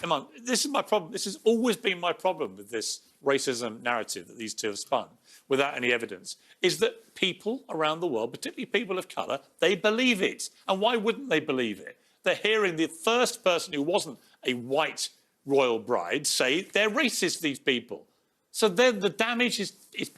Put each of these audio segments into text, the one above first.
come on, this is my problem. This has always been my problem with this racism narrative that these two have spun without any evidence, is that people around the world, particularly people of colour, they believe it. And why wouldn't they believe it? They're hearing the first person who wasn't a white royal bride say they're racist, these people. So then the damage is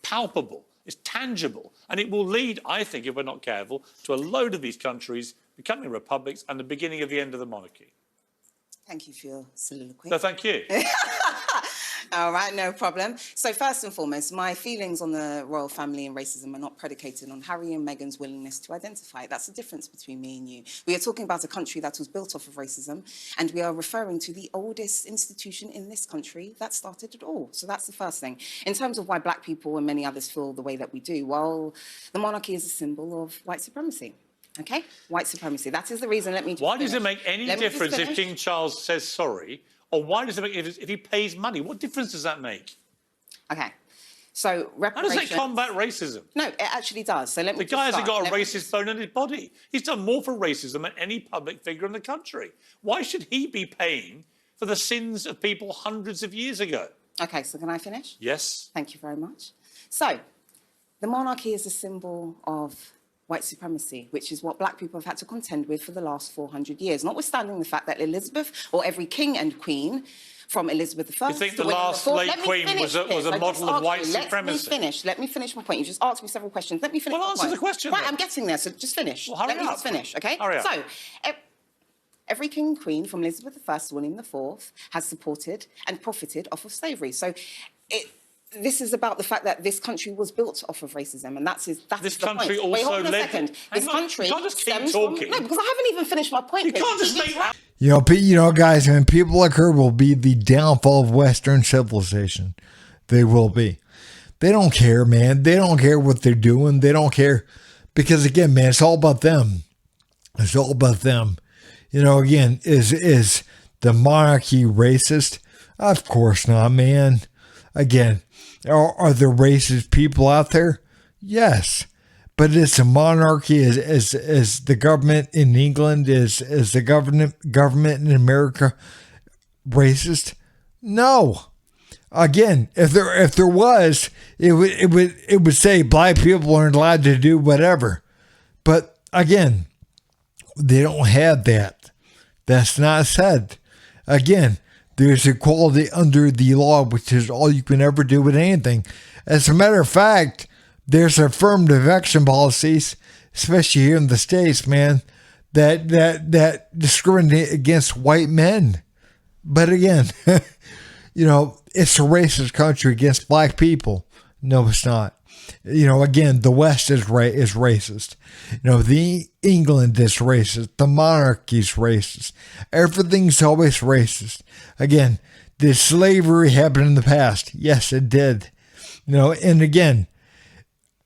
palpable, it's tangible, and it will lead, I think, if we're not careful, to a load of these countries becoming republics and the beginning of the end of the monarchy. Thank you for your soliloquy. No, thank you. All right, no problem. So first and foremost, my feelings on the royal family and racism are not predicated on Harry and Meghan's willingness to identify it. That's the difference between me and you. We are talking about a country that was built off of racism, and we are referring to the oldest institution in this country that started it all. So that's the first thing. In terms of why black people and many others feel the way that we do, well, the monarchy is a symbol of white supremacy. Okay? White supremacy. That is the reason. Let me just Why finish. does it make any difference if King Charles says sorry? Or why does it make a difference if he pays money? What difference does that make? Okay. So reparations... How does that combat racism? No, it actually does. So let me The guy hasn't got a racist bone in his body. He's done more for racism than any public figure in the country. Why should he be paying for the sins of people hundreds of years ago? Okay, so can I finish? Yes. Thank you very much. So, the monarchy is a symbol of white supremacy, which is what black people have had to contend with for the last 400 years, notwithstanding the fact that Elizabeth, or every king and queen, from Elizabeth I... You think the last late queen was a model of white supremacy? Let me finish my point. You just asked me several questions. Let me finish my point. Well, answer the question. Right, I'm getting there, so just finish. Well, hurry up. Let me just finish, okay? Hurry up. So, every king and queen, from Elizabeth I to William IV, has supported and profited off of slavery. So, this is about the fact that this country was built off of racism, and that's the point. This country also Wait, hold on a led... second. This country... You can't just keep stems talking. No, because I haven't even finished my point. You can't just make that... Guys, and people like her will be the downfall of Western civilization. They will be. They don't care, man. They don't care what they're doing. They don't care. Because, again, man, it's all about them. It's all about them. Again, is the monarchy racist? Of course not, man. Again, are there racist people out there? Yes. But is the monarchy, is the government in England, is the government in America racist? No. Again, if there was, it would say black people aren't allowed to do whatever. But again, they don't have that. That's not said. Again, there's equality under the law, which is all you can ever do with anything. As a matter of fact, there's affirmative action policies, especially here in the States, man, that discriminate against white men. But again, it's a racist country against black people. No, it's not. Again, the West is racist. The England is racist. The monarchy's racist. Everything's always racist. Again, did slavery happen in the past? Yes, it did. And again,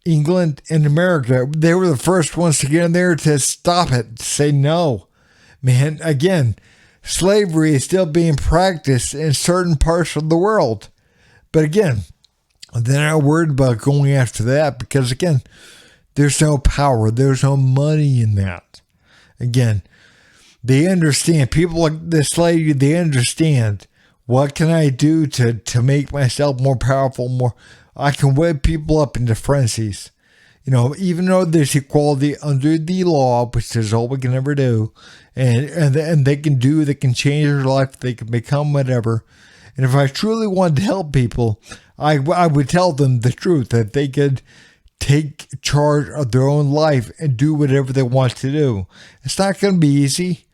England and America, they were the first ones to get in there to stop it, to say no. Man, again, slavery is still being practiced in certain parts of the world. But again, they're not worried about going after that because, again, there's no power. There's no money in that. Again, they understand. People like this lady, they understand. What can I do to make myself more powerful? I can whip people up into frenzies. Even though there's equality under the law, which is all we can ever do, and they can change their life, they can become whatever. And if I truly wanted to help people, I would tell them the truth, that they could take charge of their own life and do whatever they want to do. It's not going to be easy.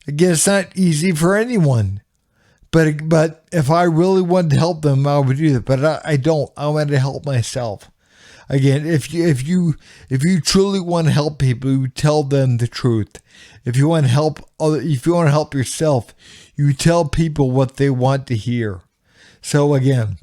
Again, it's not easy for anyone. But if I really wanted to help them, I would do that. But I don't. I want to help myself. Again, if you truly want to help people, you tell them the truth. If you want to help yourself, you tell people what they want to hear. So again,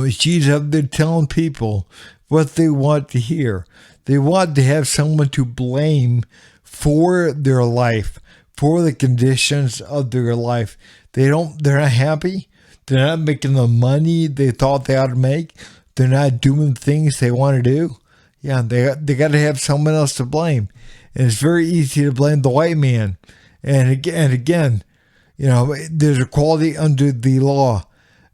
she's up there telling people what they want to hear. They want to have someone to blame for their life, for the conditions of their life. They're not happy. They're not making the money they thought they ought to make. They're not doing things they want to do. Yeah, they got to have someone else to blame. And it's very easy to blame the white man. And again, there's equality under the law.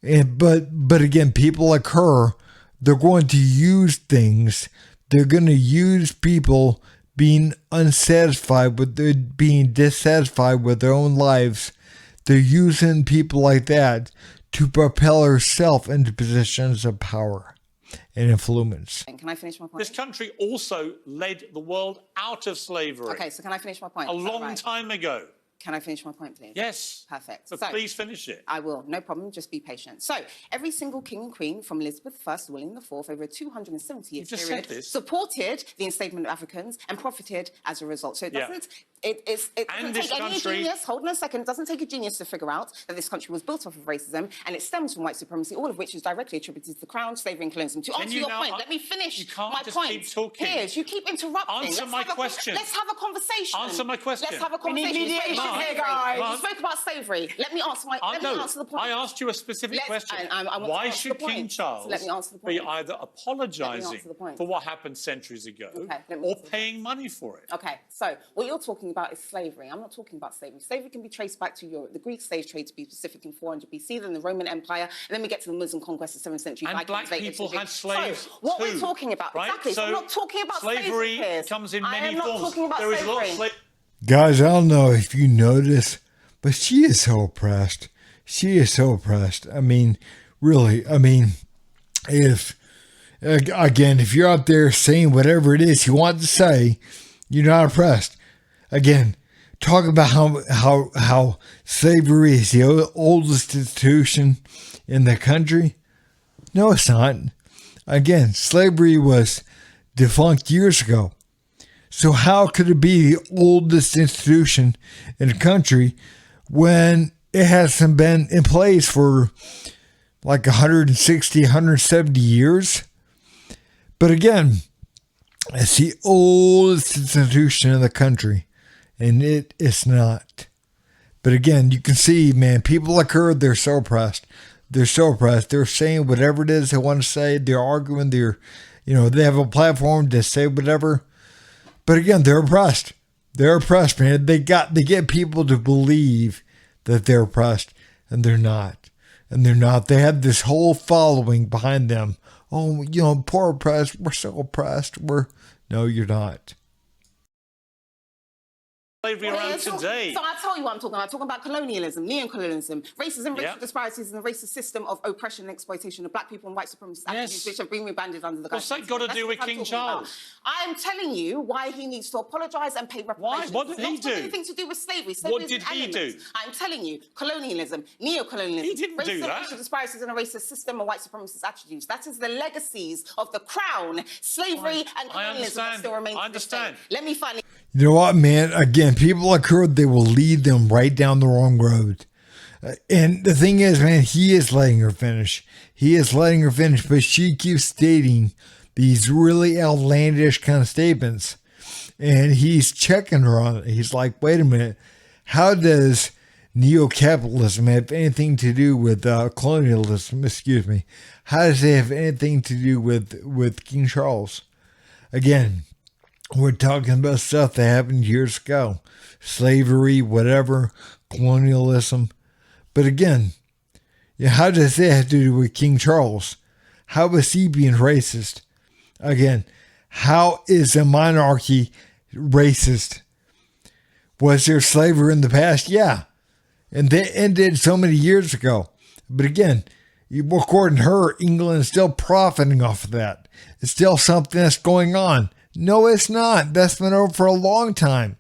But again, people like her, they're going to use things. They're going to use people being unsatisfied with being dissatisfied with their own lives. They're using people like that to propel herself into positions of power and influence. Can I finish my point? This country also led the world out of slavery. Okay, so can I finish my point? A long time ago. Can I finish my point, please? Yes. Perfect. But please finish it. I will. No problem. Just be patient. So, every single king and queen from Elizabeth I to William IV over a 270-year period supported the enslavement of Africans and profited as a result. So, it doesn't... It doesn't take any genius. Hold on a second. It doesn't take a genius to figure out that this country was built off of racism and it stems from white supremacy, all of which is directly attributed to the crown, slavery, and colonialism. To answer your point, let me finish my point. Keep talking. Piers, you keep interrupting. Answer my question. Let's have a conversation. Answer my question. Let's have a conversation. We need mediation here, guys. You spoke about slavery. Let me answer the point. I asked you a specific question. Why should King Charles be either apologising for what happened centuries ago or paying money for it? Okay, so what you're talking about is slavery. I'm not talking about slavery. Slavery can be traced back to Europe. The Greek slave trade, to be specific, in 400 BC, then the Roman Empire, and then we get to the Muslim conquest of the 7th century. And black people had slaves so, what we're talking about, exactly. So I'm not talking about slavery comes in many forms. I am not talking about slavery. Guys, I don't know if you notice, but she is so oppressed. She is so oppressed. I mean, really. I mean, if you're out there saying whatever it is you want to say, you're not oppressed. Again, talk about how slavery is the oldest institution in the country. No, it's not. Again, slavery was defunct years ago. So how could it be the oldest institution in the country when it hasn't been in place for like 160, 170 years? But again, it's the oldest institution in the country, and it is not. But again, you can see, man, people like her, they're so oppressed. They're so oppressed. They're saying whatever it is they want to say. They're arguing. They have a platform to say whatever. But again, they're oppressed. They're oppressed, man. They get people to believe that they're oppressed, and they're not. And they're not. They have this whole following behind them. Oh, poor oppressed. We're so oppressed. No, you're not. Slavery around today. So I'll tell you what I'm talking about. I'm talking about colonialism, neo-colonialism, racism, racial disparities, and the racist system of oppression and exploitation of black people and white supremacist activities, which have been rebanded under the guise. What's that got to do with King Charles? I am telling you why he needs to apologise and pay reparations. Why? What did he do? Anything to do with slavery. What did he do? I'm telling you, colonialism, neo-colonialism, he didn't do that. Racial disparities and a racist system of white supremacist attributes. That is the legacies of the crown, slavery, and colonialism that still remains. I understand. Let me finally. You know what, man? Again, people like her, they will lead them right down the wrong road. And the thing is, man, he is letting her finish. He is letting her finish, but she keeps stating these really outlandish kind of statements. And he's checking her on it. He's like, wait a minute. How does neo-capitalism have anything to do with colonialism? Excuse me. How does it have anything to do with King Charles? Again, we're talking about stuff that happened years ago. Slavery, whatever, colonialism. But again, how does that have to do with King Charles? How was he being racist? Again, how is a monarchy racist? Was there slavery in the past? Yeah. And that ended so many years ago. But again, according to her, England is still profiting off of that. It's still something that's going on. No, it's not. That's been over for a long time.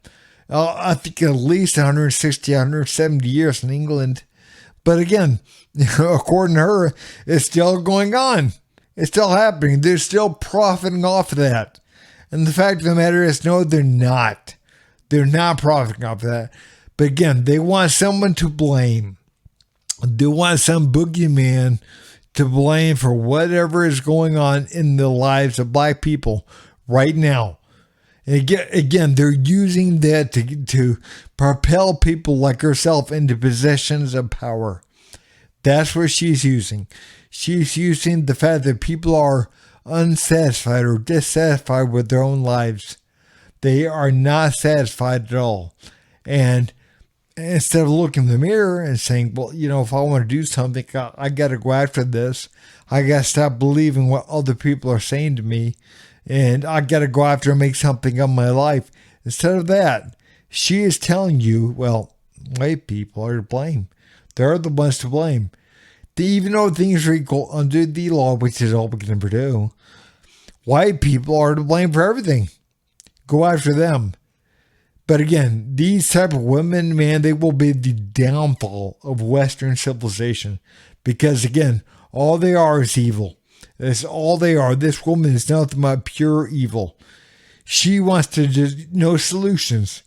I think at least 160, 170 years in England. But again, according to her, it's still going on. It's still happening. They're still profiting off of that. And the fact of the matter is, no, they're not. They're not profiting off of that. But again, they want someone to blame. They want some boogeyman to blame for whatever is going on in the lives of black people right now. And again, they're using that to propel people like herself into positions of power. That's what she's using. She's using the fact that people are unsatisfied or dissatisfied with their own lives. They are not satisfied at all. And instead of looking in the mirror and saying, well, if I want to do something, I got to go after this. I got to stop believing what other people are saying to me. And I got to go after and make something of my life. Instead of that, she is telling you, well, white people are to blame. They're the ones to blame. Even though things are equal under the law, which is all we can ever do, white people are to blame for everything. Go after them. But again, these type of women, man, they will be the downfall of Western civilization. Because again, all they are is evil. That's all they are. This woman is nothing but pure evil. She wants to just no solutions.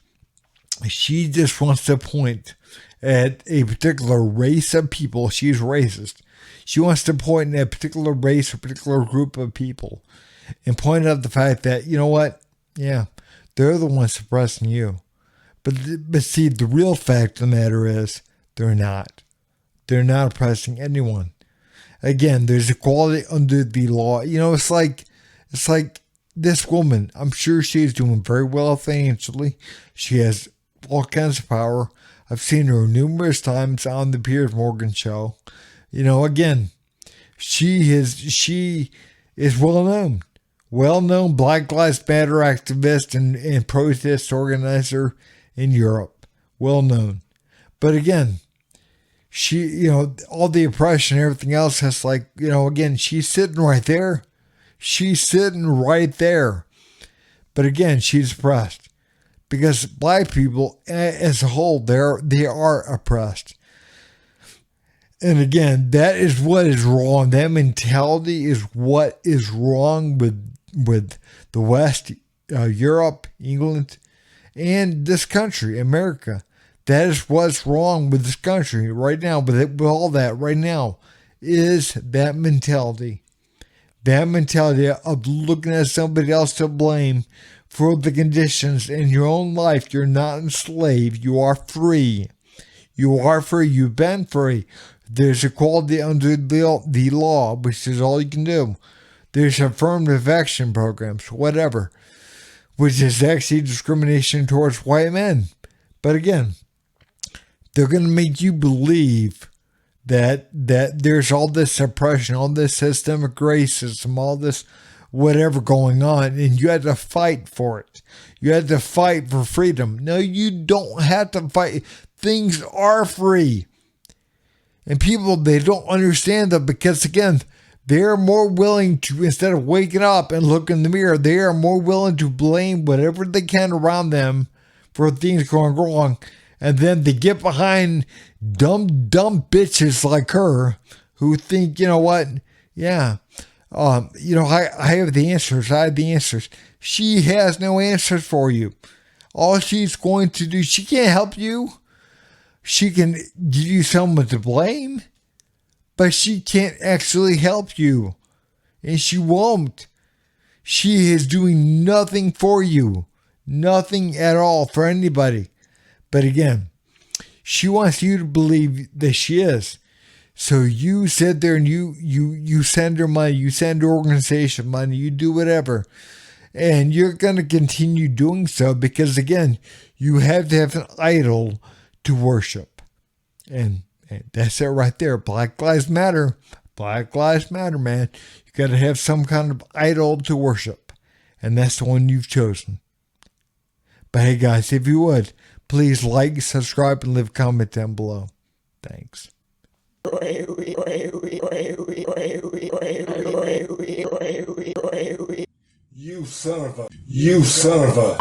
She just wants to point at a particular race of people. She's racist. She wants to point at a particular race, a particular group of people, and point out the fact that, you know what? Yeah, they're the ones suppressing you. But see, the real fact of the matter is they're not. They're not oppressing anyone. Again, there's equality under the law. It's like this woman. I'm sure she's doing very well financially. She has all kinds of power. I've seen her numerous times on the Piers Morgan show. Again, she is well known Black Lives Matter activist and protest organizer in Europe, well known. But again, she, all the oppression and everything else has again, she's sitting right there. She's sitting right there. But again, she's oppressed. Because black people as a whole, they are oppressed. And again, that is what is wrong. That mentality is what is wrong with the West, Europe, England, and this country, America. That is what's wrong with this country right now. With all that right now is that mentality. That mentality of looking at somebody else to blame for the conditions in your own life. You're not enslaved. You are free. You are free. You've been free. There's equality under the law, which is all you can do. There's affirmative action programs, whatever, which is actually discrimination towards white men. But again, they're going to make you believe that there's all this oppression, all this systemic racism, all this whatever going on, and you had to fight for it. You had to fight for freedom. No, you don't have to fight. Things are free. And people, they don't understand that because, again, they're more willing to, instead of waking up and looking in the mirror, they are more willing to blame whatever they can around them for things going wrong. And then they get behind dumb bitches like her who think, you know what? Yeah. I have the answers. I have the answers. She has no answers for you. All she's going to do, she can't help you. She can give you someone to blame, but she can't actually help you. And she won't. She is doing nothing for you. Nothing at all for anybody. But again, she wants you to believe that she is. So you sit there and you send her money, you send her organization money, you do whatever. And you're going to continue doing so because, again, you have to have an idol to worship. And that's it right there. Black Lives Matter. Black Lives Matter, man. You got to have some kind of idol to worship. And that's the one you've chosen. But hey, guys, if you would, please like, subscribe, and leave a comment down below. Thanks. You son of a